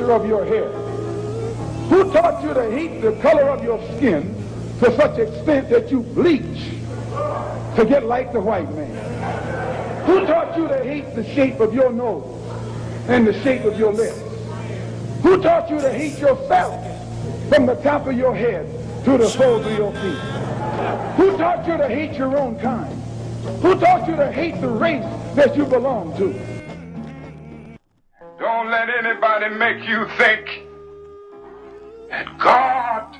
texture of your hair? Who taught you to hate the color of your skin to such extent that you bleach to get like the white man? Who taught you to hate the shape of your nose and the shape of your lips? Who taught you to hate yourself from the top of your head to the soles of your feet? Who taught you to hate your own kind? Who taught you to hate the race that you belong to? Don't let anybody make you think that God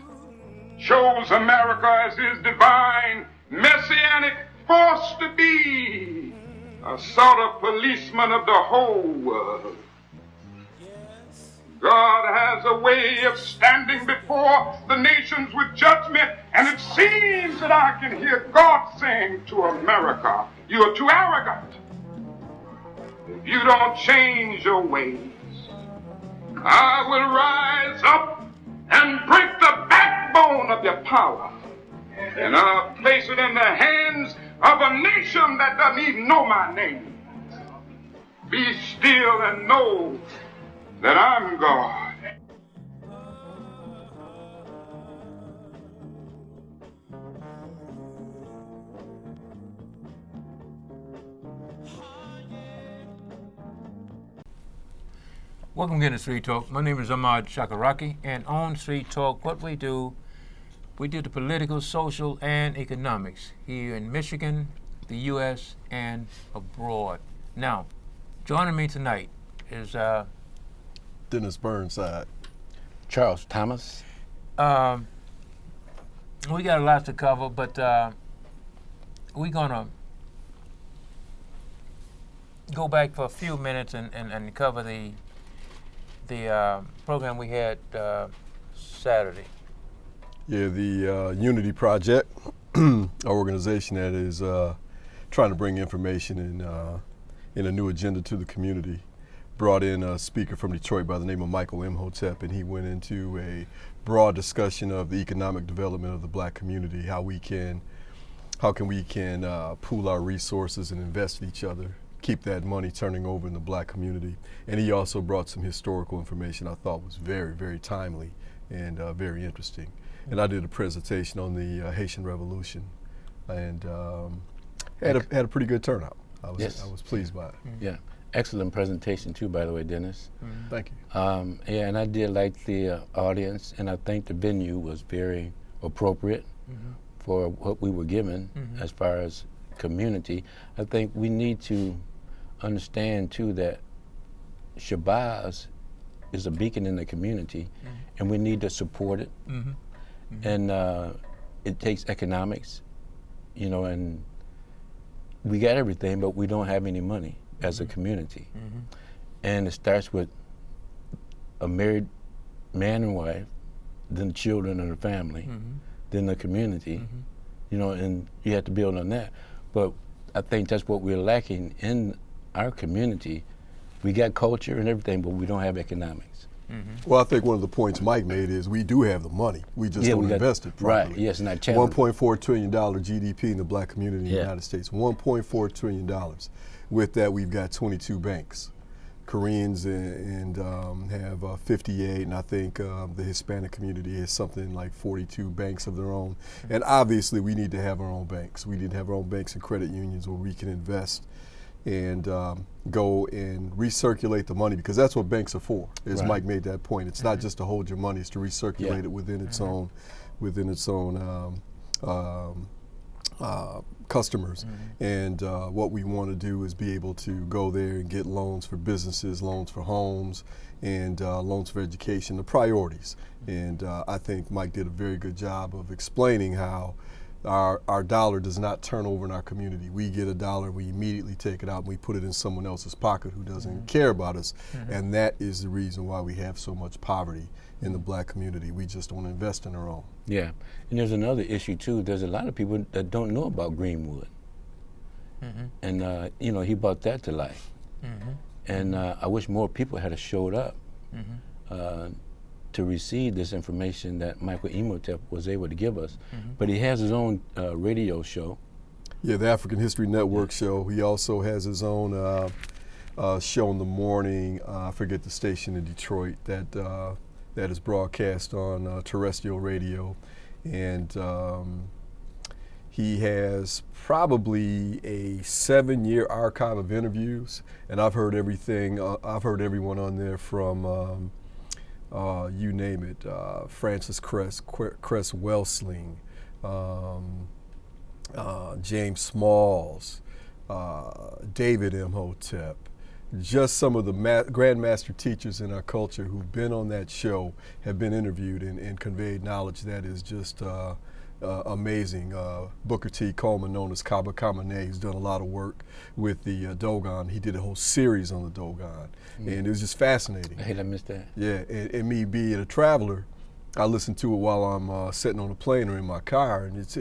chose America as his divine messianic force to be a sort of policeman of the whole world. God has a way of standing before the nations with judgment, and it seems that I can hear God saying to America, you are too arrogant. If you don't change your ways, I will rise up and break the backbone of your power, and I'll place it in the hands of a nation that doesn't even know my name. Be still and know that I'm God. Welcome again to Street Talk. My name is Ahmad Shakaraki, and on Street Talk, what we do the political, social, and economics here in Michigan, the U.S., and abroad. Now, joining me tonight is Dennis Burnside. Charles Thomas. we got a lot to cover, but we're gonna go back for a few minutes and cover the program we had Saturday. Yeah, the Unity Project, our organization that is trying to bring information in a new agenda to the community, brought in a speaker from Detroit by the name of Michael Imhotep, and he went into a broad discussion of the economic development of the black community, how we can pool our resources and invest in each other, keep that money turning over in the black community. And he also brought some historical information I thought was very, very timely and very interesting. And I did a presentation on the Haitian Revolution, and had a pretty good turnout. I was pleased by it. Yeah, excellent presentation too, by the way, Dennis. Thank you. Yeah, and I did like the audience, and I think the venue was very appropriate for what we were given as far as community. I think we need to understand too that Shabazz is a beacon in the community, and we need to support it. And it takes economics, and we got everything, but we don't have any money as a community. And it starts with a married man and wife, then the children and the family, then the community, and you have to build on that. But I think that's what we're lacking in our community. We got culture and everything, but we don't have economics. Well, I think one of the points Mike made is we do have the money. We just don't invest it properly. Right, yes, not channel. $1.4 trillion GDP in the black community in the United States, $1.4 trillion. With that, we've got 22 banks. Koreans and have 58, and I think the Hispanic community has something like 42 banks of their own. And obviously, we need to have our own banks. We need to have our own banks and credit unions where we can invest and go and recirculate the money, because that's what banks are for, as Mike made that point. It's not just to hold your money, it's to recirculate it within its own customers. And what we want to do is be able to go there and get loans for businesses, loans for homes, and loans for education, the priorities. And I think Mike did a very good job of explaining how our dollar does not turn over in our community. We get a dollar, we immediately take it out, and we put it in someone else's pocket who doesn't care about us. And that is the reason why we have so much poverty in the black community. We just don't invest in our own. Yeah, and there's another issue too. There's a lot of people that don't know about Greenwood. And he brought that to life. And I wish more people had showed up to receive this information that Michael Imhotep was able to give us. But he has his own radio show. Yeah, the African History Network show. He also has his own show in the morning. I forget the station in Detroit that is broadcast on terrestrial radio, and he has probably a 7-year archive of interviews, and I've heard everything. I've heard everyone on there from you name it, Francis Cress Welsing, James Smalls, David Imhotep. Just some of the grandmaster teachers in our culture who've been on that show have been interviewed and conveyed knowledge that is just amazing. Booker T. Coleman, known as Kaba Kamene, who's done a lot of work with the Dogon. He did a whole series on the Dogon, and it was just fascinating. I hate I missed that. Yeah, and me being a traveler, I listen to it while I'm sitting on a plane or in my car, and it's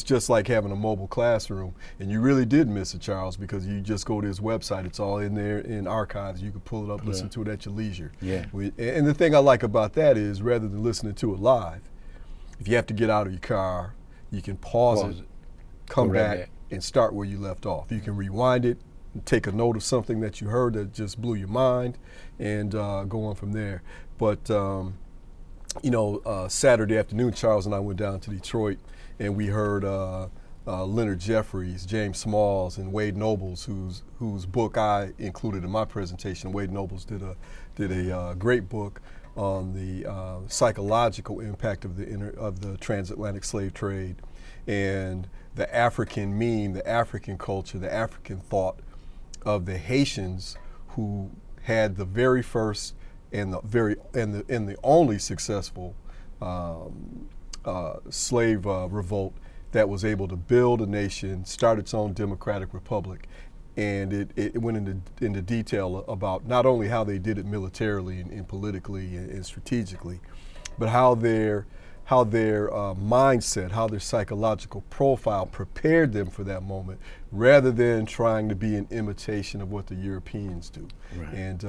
just like having a mobile classroom. And you really did miss it, Charles, because you just go to his website. It's all in there in archives. You can pull it up, listen to it at your leisure. Yeah. And the thing I like about that is, rather than listening to it live, if you have to get out of your car, you can pause it, come back, and start where you left off. You can rewind it, and take a note of something that you heard that just blew your mind, and go on from there. But Saturday afternoon, Charles and I went down to Detroit, and we heard Leonard Jeffries, James Smalls, and Wade Nobles, whose book I included in my presentation. Wade Nobles did a great book on the psychological impact of the transatlantic slave trade and the African meme, the African culture, the African thought of the Haitians who had the very first and the only successful slave revolt that was able to build a nation, start its own democratic republic. And it went into detail about not only how they did it militarily and politically and strategically, but how their mindset, how their psychological profile prepared them for that moment, rather than trying to be an imitation of what the Europeans do. Right. And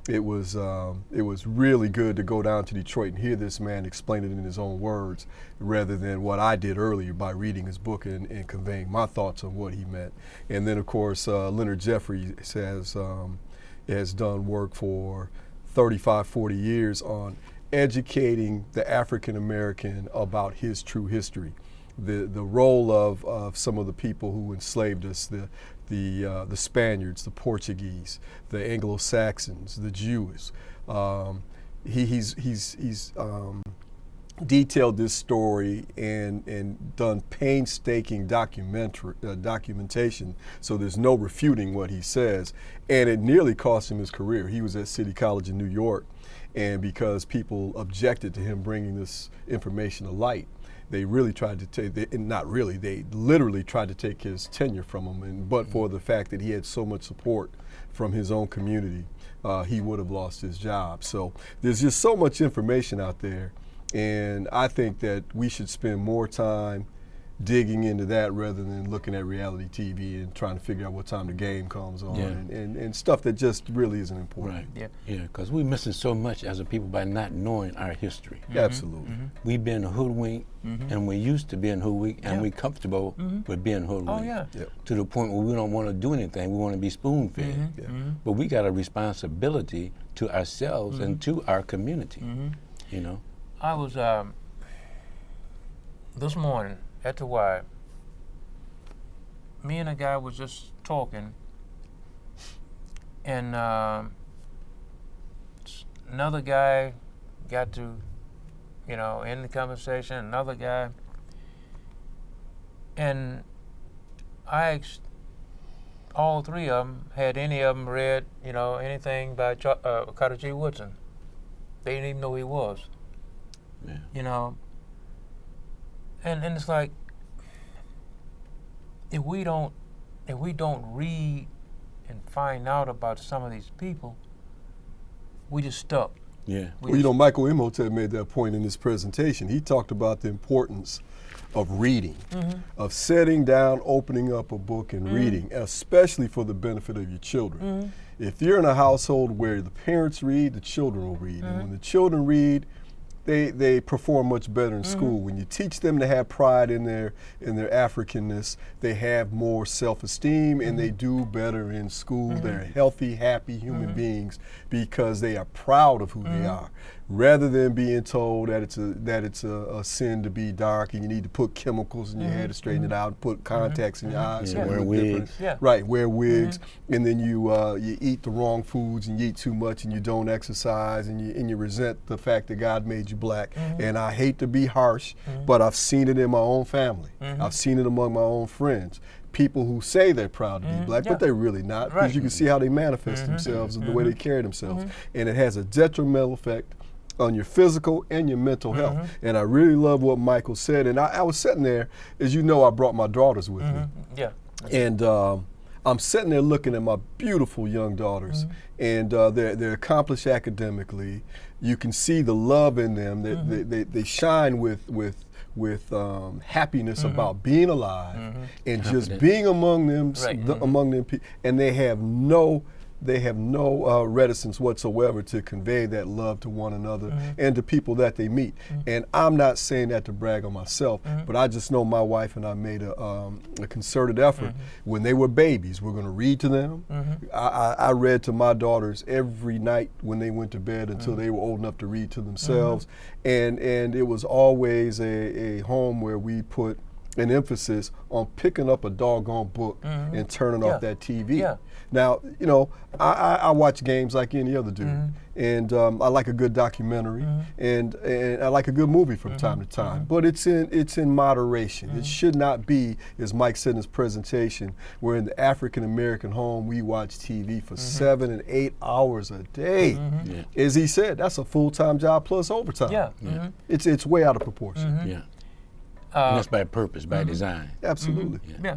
it was really good to go down to Detroit and hear this man explain it in his own words, rather than what I did earlier by reading his book and conveying my thoughts on what he meant. And then, of course, Leonard Jeffries has done work for 35, 40 years on educating the African American about his true history, the role of some of the people who enslaved us, the Spaniards, the Portuguese, the Anglo-Saxons, the Jews. He's detailed this story and done painstaking documentation, so there's no refuting what he says. And it nearly cost him his career. He was at City College in New York, and because people objected to him bringing this information to light, they really tried to take, they literally tried to take his tenure from him. But for the fact that he had so much support from his own community, he would have lost his job. So there's just so much information out there. And I think that we should spend more time digging into that rather than looking at reality TV and trying to figure out what time the game comes on, and stuff that just really isn't important. Right. Yeah, because we're missing so much as a people by not knowing our history. Absolutely. We've been hoodwinked, and we're used to being hoodwinked, and we're comfortable with being hoodwinked. To the point where we don't want to do anything, we want to be spoon-fed. But we got a responsibility to ourselves and to our community, you know. I was, this morning at the Y, me and a guy was just talking, and another guy got to, end the conversation, another guy, and I asked all three of them, had any of them read, anything by Carter G. Woodson. They didn't even know who he was. And it's like, if we don't read and find out about some of these people, we just stuck. Well, Michael Imhotep made that point in his presentation. He talked about the importance of reading, of sitting down, opening up a book and reading, especially for the benefit of your children. If you're in a household where the parents read, the children will read. And when the children read, they perform much better in school. When you teach them to have pride in their Africanness, they have more self-esteem and they do better in school. They're healthy, happy human beings because they are proud of who they are, rather than being told that it's a sin to be dark and you need to put chemicals in your hair to straighten it out, put contacts in your eyes, Yeah, so wear they look different. wigs. Yeah. Right, wear wigs, and then you eat the wrong foods and you eat too much and you don't exercise and you resent the fact that God made you black. And I hate to be harsh, but I've seen it in my own family. I've seen it among my own friends. People who say they're proud to be black, but they're really not, because Right. you can see how they manifest themselves and the way they carry themselves. And it has a detrimental effect on your physical and your mental health. And I really love what Michael said. And I was sitting there, as you know, I brought my daughters with me. Yeah. And I'm sitting there looking at my beautiful young daughters, and they're accomplished academically. You can see the love in them. They shine with happiness about being alive and just being among them, Right. among them, and they have no reticence whatsoever to convey that love to one another and to people that they meet. And I'm not saying that to brag on myself, but I just know my wife and I made a concerted effort. When they were babies, we're going to read to them. I read to my daughters every night when they went to bed until they were old enough to read to themselves. And it was always a home where we put an emphasis on picking up a doggone book and turning off that TV. Yeah. Now, you know, I watch games like any other dude, and I like a good documentary, and I like a good movie from time to time. But it's in moderation. It should not be, as Mike said in his presentation, where in the African American home we watch TV for 7 and 8 hours a day. As he said, that's a full-time job plus overtime. Yeah. It's way out of proportion. Yeah. And that's by purpose, by design. Absolutely. Yeah.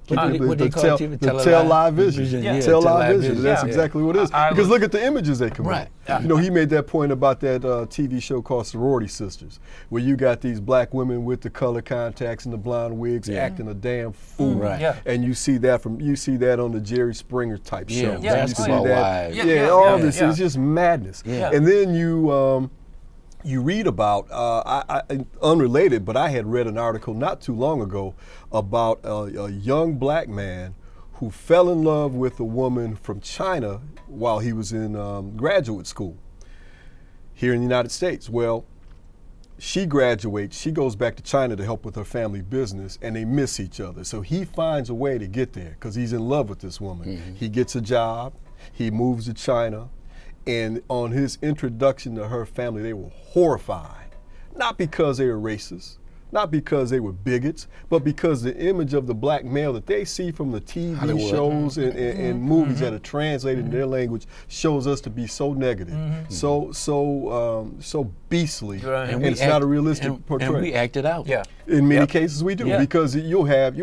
What they call TV? Tell live vision. Yeah, Tell live vision. That's Yeah. exactly what it is. I Because was- look at the images they come Right. out. You know, he made that point about that TV show called Sorority Sisters, where you got these black women with the color contacts and the blonde wigs acting a damn fool. Right. Yeah. And you see that on the Jerry Springer type Yeah, shows. Yeah, You that's see right. that. Wives. Yeah, all this yeah. is just madness. Yeah. And then you read about, unrelated, but I had read an article not too long ago about a young black man who fell in love with a woman from China while he was in graduate school here in the United States. Well, she graduates, she goes back to China to help with her family business, and they miss each other. So he finds a way to get there because he's in love with this woman. He gets a job, he moves to China, and on his introduction to her family, they were horrified. Not because they were racist, not because they were bigots, but because the image of the black male that they see from the TV Hollywood. shows and movies that are translated in their language shows us to be so negative, so beastly, Right. and it's not a realistic and portrayal. we act it out. Yeah. In many cases, we do, Yeah. because you'll have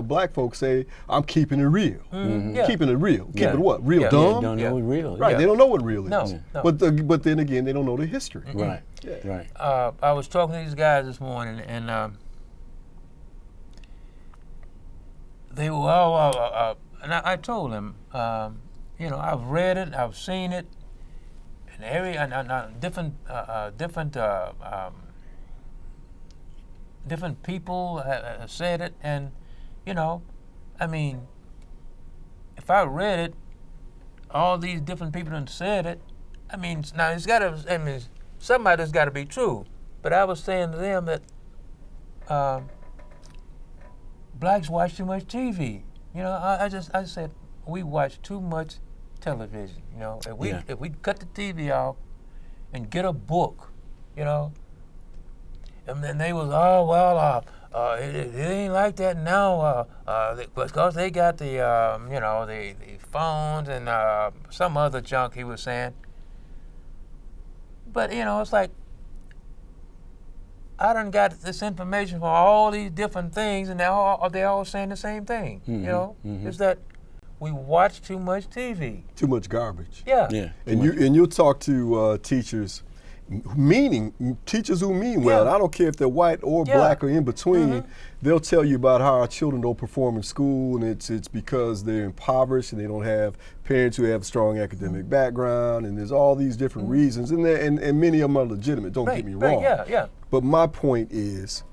black folks say, "I'm keeping it real, Yeah. keeping it real, keeping it what real Yeah. dumb." Don't know it's real. Right, Yeah. they don't know what real is. No, no. But then again, they don't know the history. Right. Right. I was talking to these guys this morning, and they were all, and I told them, you know, I've read it, I've seen it, and different people have said it, and you know, I mean, if I read it, all these different people done said it. I mean, now it's got to. I mean, some of it's got to be true. But I was saying to them that blacks watch too much TV. You know, I said we watch too much television. You know, if we cut the TV off and get a book, you know, and then they was it ain't like that now because they got the you know the phones and some other junk he was saying. But you know, it's like I done got this information from all these different things, and they all saying the same thing. You know, is that we watch too much TV. Too much garbage. Yeah. Yeah. And you'll talk to teachers, meaning teachers who mean well. Yeah. I don't care if they're white or Yeah. black or in between. They'll tell you about how our children don't perform in school, and it's because they're impoverished and they don't have parents who have a strong academic background, and there's all these different reasons, and many of them are legitimate. Don't get me wrong. Yeah. But my point is,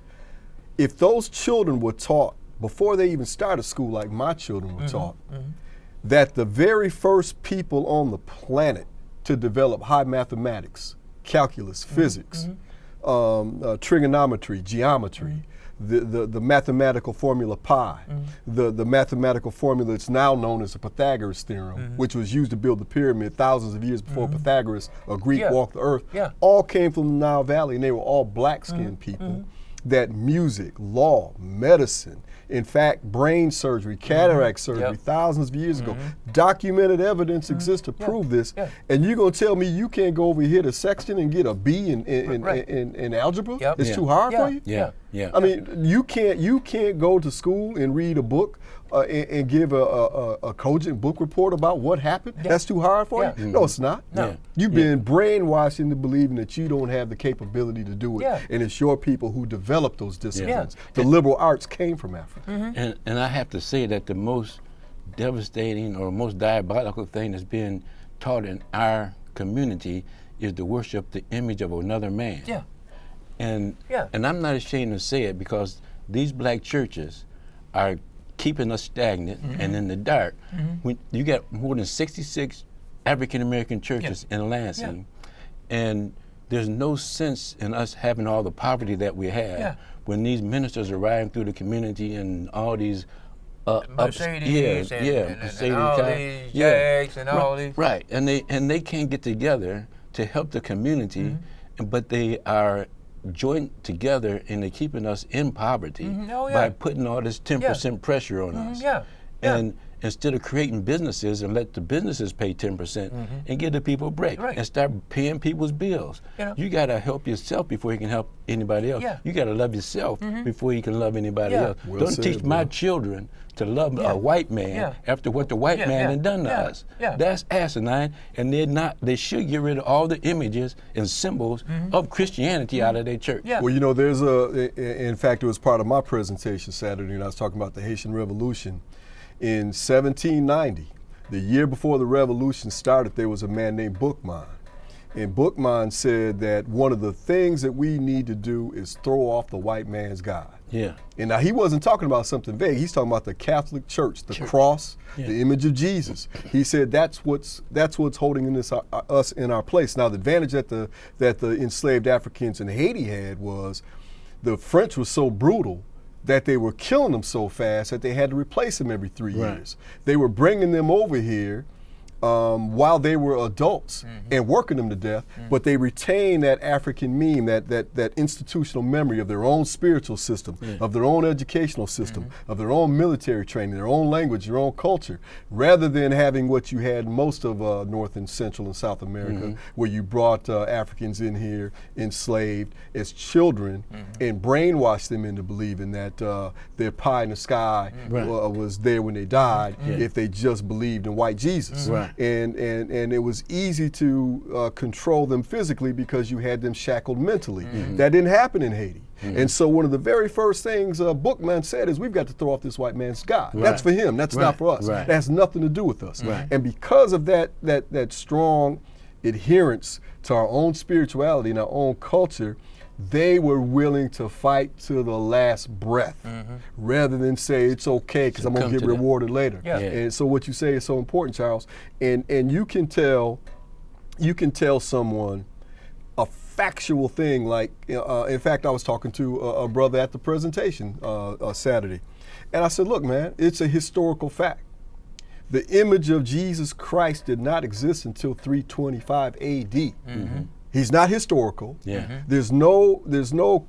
if those children were taught before they even started school, like my children were taught, that the very first people on the planet to develop high mathematics, calculus, physics, trigonometry, geometry, the mathematical formula pi, the mathematical formula that's now known as the Pythagoras theorem, which was used to build the pyramid thousands of years before Pythagoras, a Greek, walked the earth, all came from the Nile Valley, and they were all black-skinned people. That music, law, medicine, in fact, brain surgery, cataract surgery, thousands of years ago, documented evidence exists to prove this. And you're gonna tell me you can't go over here to Sexton and get a B in algebra? It's too hard for you? Yeah. I mean, you can't go to school and read a book and give a cogent book report about what happened. That's too hard for you? No, it's not. No. You've been brainwashed into believing that you don't have the capability to do it, and it's your people who develop those disciplines. The liberal arts came from Africa. And I have to say that the most devastating or most diabolical thing that's being taught in our community is to worship the image of another man. And I'm not ashamed to say it, because these black churches are keeping us stagnant and in the dark. When you got more than 66 African American churches in Lansing, and there's no sense in us having all the poverty that we have when these ministers are riding through the community and all these Mercedes and all these Jags and all these. Right, and they can't get together to help the community, but they are joined together and they're keeping us in poverty by putting all this 10% pressure on us. And instead of creating businesses and let the businesses pay 10% and give the people a break and start paying people's bills. You got to help yourself before you can help anybody else. You got to love yourself before you can love anybody else. Well Don't said, teach my children to love a white man after what the white man had done to us. That's asinine, and they should get rid of all the images and symbols of Christianity out of their church. Well, you know, in fact, it was part of my presentation Saturday, and I was talking about the Haitian Revolution. In 1790, the year before the revolution started, there was a man named Boukman. And Boukman said that one of the things that we need to do is throw off the white man's God. And now he wasn't talking about something vague. He's talking about the Catholic Church, the cross, the image of Jesus. He said that's what's holding us in our place. Now, the advantage that the enslaved Africans in Haiti had was the French was so brutal that they were killing them so fast that they had to replace them every 3 years. They were bringing them over here while they were adults and working them to death, but they retained that African meme, that institutional memory of their own spiritual system, of their own educational system, of their own military training, their own language, their own culture, rather than having what you had in most of North and Central and South America, where you brought Africans in here enslaved as children and brainwashed them into believing that their pie in the sky was there when they died if they just believed in white Jesus. And it was easy to control them physically because you had them shackled mentally. That didn't happen in Haiti. And so one of the very first things Boukman said is, we've got to throw off this white man's God. That's for him, that's not for us. That has nothing to do with us. And because of that strong adherence to our own spirituality and our own culture, they were willing to fight to the last breath rather than say it's okay because I'm going to get rewarded later. And so what you say is so important, Charles. And you can tell someone a factual thing like, in fact, I was talking to a brother at the presentation Saturday, and I said, look, man, it's a historical fact. The image of Jesus Christ did not exist until 325 AD. He's not historical. There's no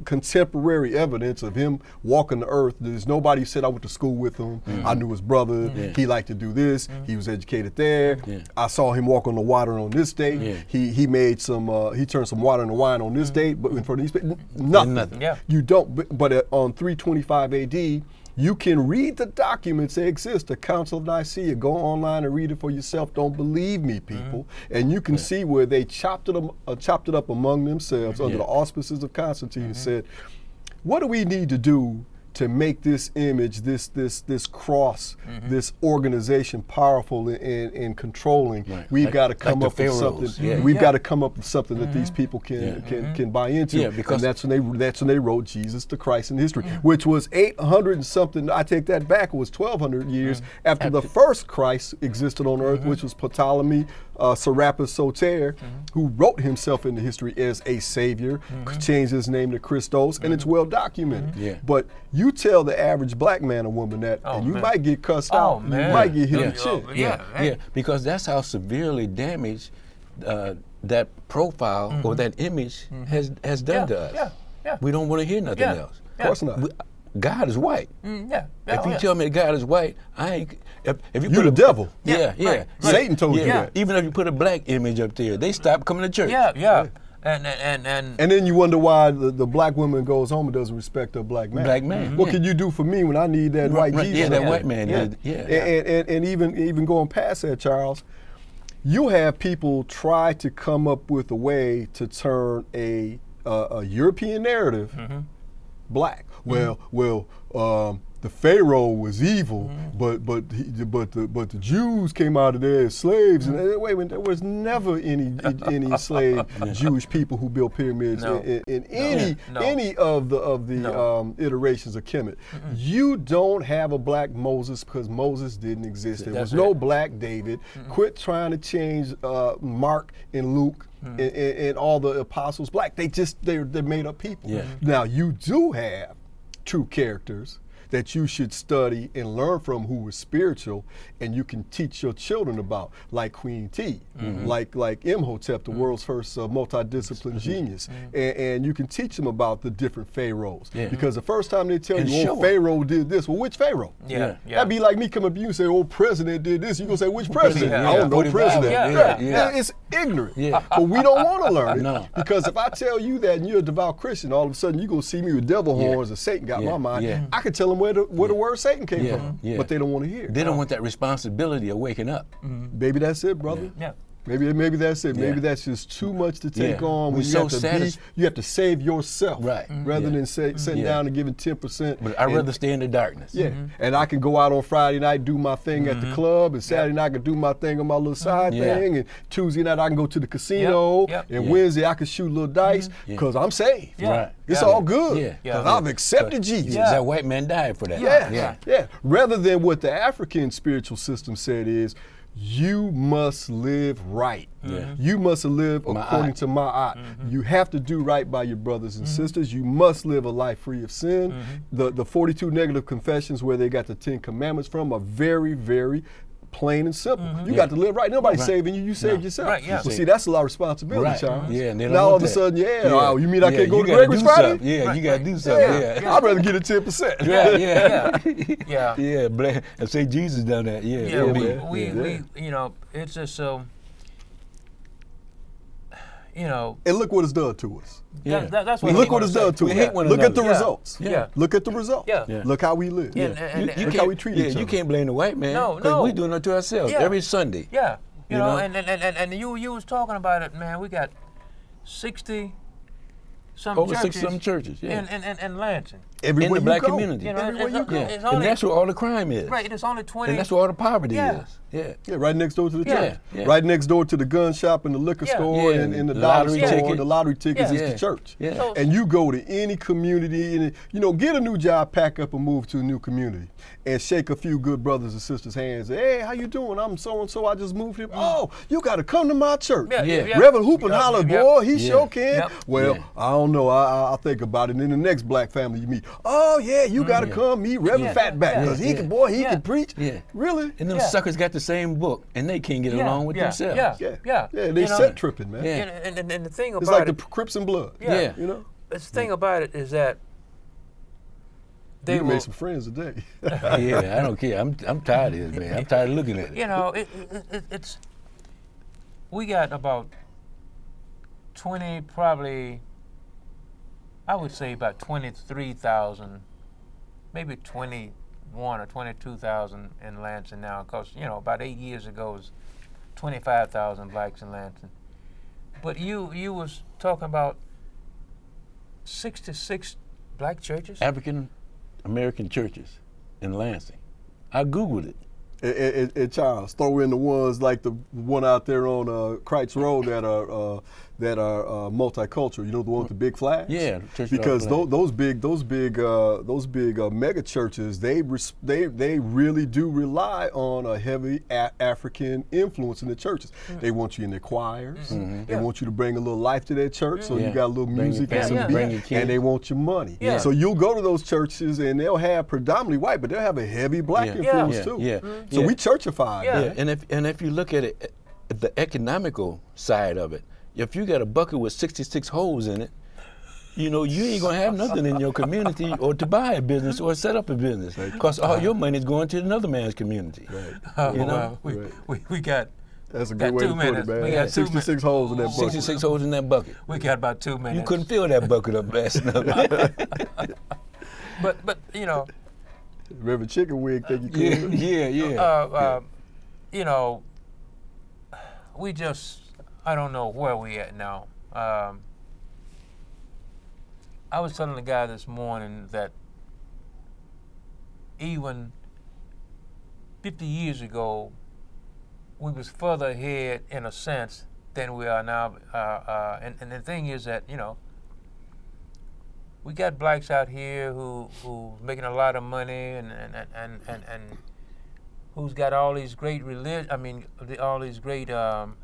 contemporary evidence of him walking the earth. There's nobody who said I went to school with him. I knew his brother. He liked to do this. He was educated there. I saw him walk on the water on this date. He made he turned some water into wine on this date. But in front of these, nothing. You don't. But on 325 AD, You can read the documents that exist, the Council of Nicaea. Go online and read it for yourself. Don't believe me, people. And you can see where they chopped it up among themselves under the auspices of Constantine and said, what do we need to do to make this image, this cross, this organization powerful and controlling? Right. We've Like- got to like come the up with pharaohs. something. Yeah. We've got to come up with something that these people can buy into. Yeah, because- and that's when they wrote Jesus the Christ in history, which was 800 and something. I take that back. It was 1,200 years after the first Christ existed on earth, which was Ptolemy Serapis Soter, who wrote himself into history as a savior, changed his name to Christos, and it's well documented. Yeah. But you tell the average black man or woman that, and you man. might get cussed Oh, out. man. You might get hit Yeah. in the chin. Yeah. Because that's how severely damaged that profile or that image has done to us. Yeah. We don't want to hear nothing Yeah. else. Of course not. God is white. Yeah. If you tell me that God is white, I ain't. If you You put the a, devil. Yeah, yeah. right. Satan told you Yeah. that. Even if you put a black image up there, they stop coming to church. Yeah. And And then you wonder why the black woman goes home and doesn't respect her black man. Black man, What yeah. can you do for me when I need that white Right, Jesus? yeah, that up white there? man Yeah. did, yeah. And even going past that, Charles, you have people try to come up with a way to turn a European narrative black. Well, the Pharaoh was evil, but the Jews came out of there as slaves. And wait a minute, there was never any slave Jewish people who built pyramids No. in No. any of the iterations of Kemet. You don't have a black Moses because Moses didn't exist. There was That's no it. black David. Quit trying to change Mark and Luke and all the apostles black. They're made up people. Yeah. Now you do have true characters that you should study and learn from who were spiritual, and you can teach your children about, like Queen T, like Imhotep, the world's first multidisciplined genius, and you can teach them about the different pharaohs. Yeah. Because the first time they tell And you, show oh, 'em. Pharaoh did this, well, which Pharaoh? Yeah. That'd be like me coming up to you and say, oh, president did this. You gonna say, which president? Yeah. I don't know 45, president. yeah. It's ignorant. Yeah. But we don't want to learn it. No. Because if I tell you that and you're a devout Christian, all of a sudden you're gonna see me with devil Yeah. horns and Satan got Yeah. my mind. Yeah. I can tell them where the word Satan came Yeah. from. Yeah. But they don't want to hear. They don't want that responsibility of waking up. Maybe that's it, brother. Yeah. Maybe that's it. Yeah. Maybe that's just too much to take Yeah. on. We're When you so have to you have to save yourself, Right. Rather Yeah. than sitting Yeah. down and giving 10%. But I'd rather stay in the darkness. Yeah, and I can go out on Friday night, do my thing at the club, and Saturday night I can do my thing on my little side Yeah. thing, and Tuesday night I can go to the casino, Yep. and Yeah. Wednesday I can shoot a little dice Yeah. because I'm saved. Yeah. Right. It's Yeah. all good Yeah. because Yeah. I've accepted Jesus. Yeah. That white man died for that. Yeah. Rather than what the African spiritual system said is, you must live right. Yeah. You must live according Ma'at. to Ma'at. You have to do right by your brothers and sisters. You must live a life free of sin. The 42 negative confessions where they got the 10 commandments from are very, very plain and simple. You got to live right. Nobody's Right. saving you. You saved yourself. Right, yeah. Well, see, that's a lot of responsibility, Right. Charles. Yeah, and they don't now all want of a that. sudden, Yeah. oh, you mean I can't go you to gotta Gregory's do Friday? something. Yeah, you gotta do something. Yeah. I'd rather get a 10%. Right, yeah. Yeah. Yeah, black. I say Jesus done that. Yeah. Yeah, man. we you know, it's just so, you know, And look what it's done to us. Yeah. that's I what mean, look I what it's done to We us. hate one Look at the another. results. Yeah. Look at the results. Yeah. Yeah. Look how we live. Yeah. Look how can't- we treat yeah, each you other. can't blame the white man. No, 'cause no. we doing it to ourselves Yeah. every Sunday. Yeah, you know, know? and you was talking about it, man. We got 60 some Over churches 60 some churches. Yeah. in Lansing. Everywhere in the you black go. community. You know, Everywhere you go. Yeah. It's And only, that's where all the crime is. right. It's only 20. And that's where all the poverty Yeah. is. Yeah. Yeah, right next door to the Yeah. church. Yeah. Right next door to the gun shop and the liquor Yeah. store Yeah, and the the dollar lottery store, ticket. the lottery tickets Yeah. is Yeah. the church. Yeah. So- And you go to any community and, get a new job, pack up and move to a new community and shake a few good brothers and sisters' hands. Hey, how you doing? I'm so-and-so. I just moved here. Oh, you got to come to my church. Yeah, Yeah. yeah. Reverend Hoop and Yeah, Holler, yeah. boy, he Yeah. sure can. Yep. Well, Yeah. I don't know. I'll think about it. And then the next black family you meet, oh, yeah, you got to come meet Reverend Yeah. Fatback Yeah. because he Yeah. can Yeah. preach. Yeah. Really? And them Yeah. suckers got the same book, and they can't get along with themselves. Yeah. Yeah. They You know, set tripping, man. Yeah. And the thing It's about like it, the Crips and Blood. Yeah. You know? the thing about it is that they You will, made some friends today. Yeah, I don't care. I'm tired of this, man. I'm tired of looking at it. you know, it's we got about 20, probably, I would say about 23,000, maybe 21 or 22,000 in Lansing now, because about 8 years ago it was 25,000 blacks in Lansing. But you was talking about 66 black churches? African American churches in Lansing. I Googled it. And Charles, throw in the ones like the one out there on Kreitz Road that are multicultural. You know, the one with the big flags. Yeah, because those big mega churches, they really do rely on a heavy African influence in the churches. They want you in their choirs. They want you to bring a little life to their church, so you got a little music and some beat, and they want your money. So you'll go to those churches and they'll have predominantly white, but they'll have a heavy black influence too. So we churchified. And if you look at it, the economical side of it, if you got a bucket with 66 holes in it, you ain't gonna have nothing in your community or to buy a business or set up a business, because all your money is going to another man's community. We got. That's a good way to put it, man. We got 66 holes in that bucket. 66 holes in that bucket. We got about 2 minutes. You couldn't fill that bucket up fast enough. But Reverend Chicken Wig think you could? We just, I don't know where we at now. I was telling the guy this morning that even 50 years ago, we was further ahead in a sense than we are now. And the thing is that, we got blacks out here who making a lot of money and who's got all these great all these great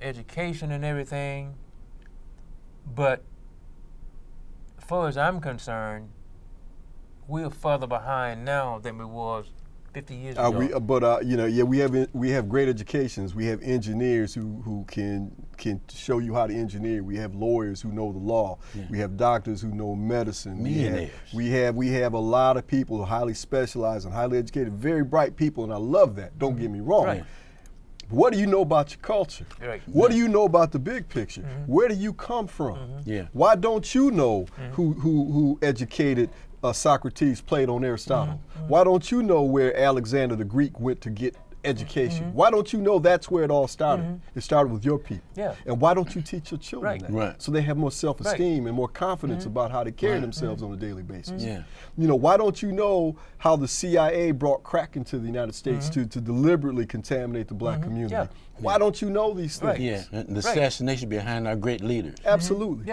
education and everything. But as far as I'm concerned, we're further behind now than we was 50 years ago. We have great educations. We have engineers who can show you how to engineer. We have lawyers who know the law. We have doctors who know medicine. Millionaires. We have a lot of people who are highly specialized and highly educated, very bright people, and I love that. Don't get me wrong. Right. What do you know about your culture? Right. What do you know about the big picture? Where do you come from? Why don't you know who educated Socrates, Plato, and Aristotle? Why don't you know where Alexander the Greek went to get education? Why don't you know that's where it all started? It started with your people. And why don't you teach your children that? So they have more self-esteem and more confidence about how to carry themselves on a daily basis. Why don't you know how the CIA brought crack into the United States to deliberately contaminate the black community? Why don't you know these things? And the assassination behind our great leaders. Absolutely.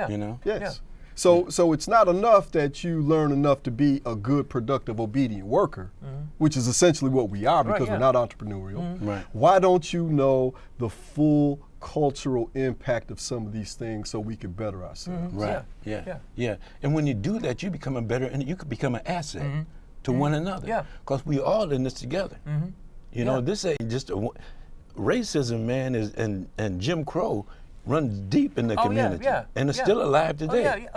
Yes. So it's not enough that you learn enough to be a good, productive, obedient worker, which is essentially what we are because we're not entrepreneurial. Why don't you know the full cultural impact of some of these things so we can better ourselves? And when you do that, you become a better, and you could become an asset to one another. Because we all in this together. This ain't just racism, man, and Jim Crow runs deep in the community, and it's still alive today.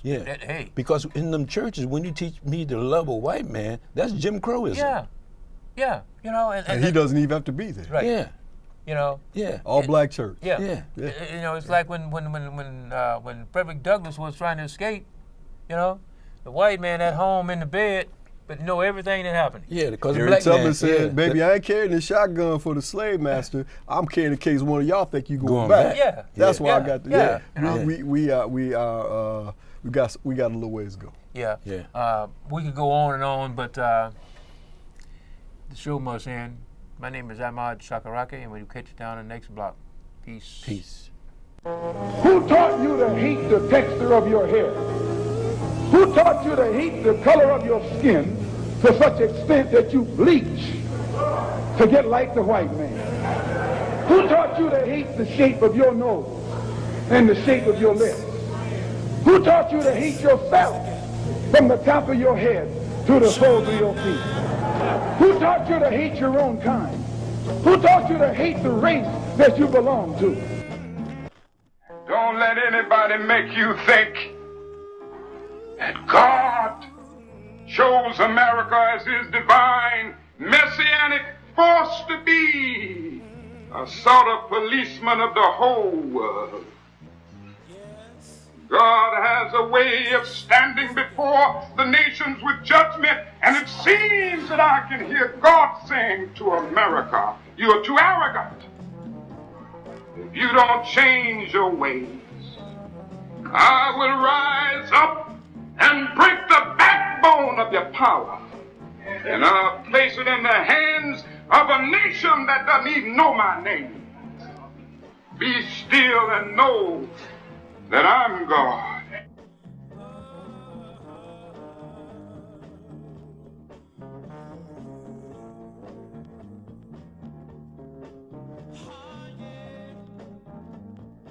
Hey. Because in them churches, when you teach me to love a white man, that's Jim Crowism. And he doesn't even have to be there. All black church. It's like when Frederick Douglass was trying to escape, the white man at home in the bed, but know everything that happened. Because Harry black Tubman man said, "Baby, I ain't carrying this shotgun for the slave master. I'm carrying in case one of y'all think you going back." That's why I got the we got a little ways to go. We could go on and on, but the show must end. My name is Ahmad Shakaraki, and we'll catch you down in the next block. Peace. Who taught you to hate the texture of your hair? Who taught you to hate the color of your skin to such extent that you bleach to get like the white man? Who taught you to hate the shape of your nose and the shape of your lips? Who taught you to hate yourself from the top of your head to the soles of your feet? Who taught you to hate your own kind? Who taught you to hate the race that you belong to? Don't let anybody make you think that God chose America as his divine messianic force to be a sort of policeman of the whole world. God has a way of standing before the nations with judgment, and it seems that I can hear God saying to America, you are too arrogant. If you don't change your ways, I will rise up and break the backbone of your power, and I'll place it in the hands of a nation that doesn't even know my name. Be still and know that I'm God.